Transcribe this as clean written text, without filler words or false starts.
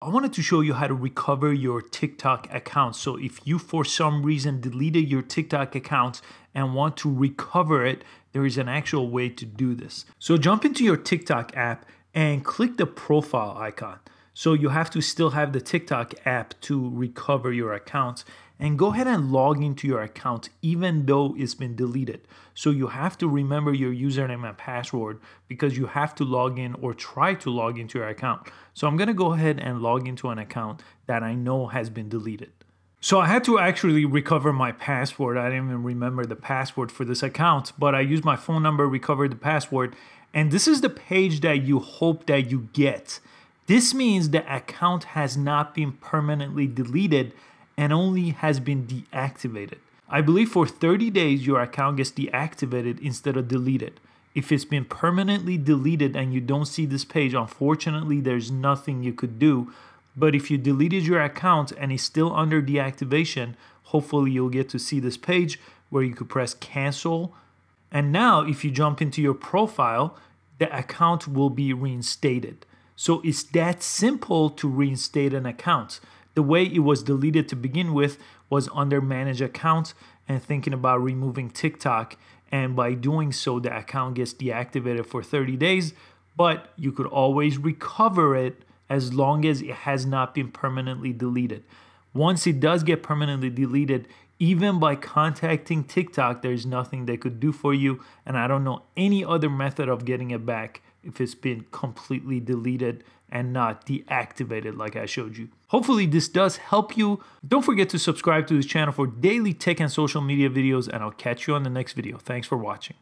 I wanted to show you how to recover your TikTok account. So if you for some reason deleted your TikTok account and want to recover it, there is an actual way to do this. So jump into your TikTok app and click the profile icon. So you have to still have the TikTok app to recover your account, and go ahead and log into your account even though it's been deleted. So you have to remember your username and password because you have to log in or try to log into your account. So I'm gonna go ahead and log into an account that I know has been deleted. So I had to actually recover my password. I didn't even remember the password for this account, but I used my phone number, recovered the password, and this is the page that you hope that you get. This means the account has not been permanently deleted and only has been deactivated. I believe for 30 days your account gets deactivated instead of deleted. If it's been permanently deleted and you don't see this page, unfortunately there's nothing you could do. But if you deleted your account and it's still under deactivation, hopefully you'll get to see this page where you could press cancel. And now if you jump into your profile, the account will be reinstated. So it's that simple to reinstate an account. The way it was deleted to begin with was under manage account and thinking about removing TikTok. And by doing so, the account gets deactivated for 30 days, but you could always recover it as long as it has not been permanently deleted. Once it does get permanently deleted, even by contacting TikTok, there's nothing they could do for you. And I don't know any other method of getting it back if it's been completely deleted and not deactivated like I showed you. Hopefully this does help you. Don't forget to subscribe to this channel for daily tech and social media videos, and I'll catch you on the next video. Thanks for watching.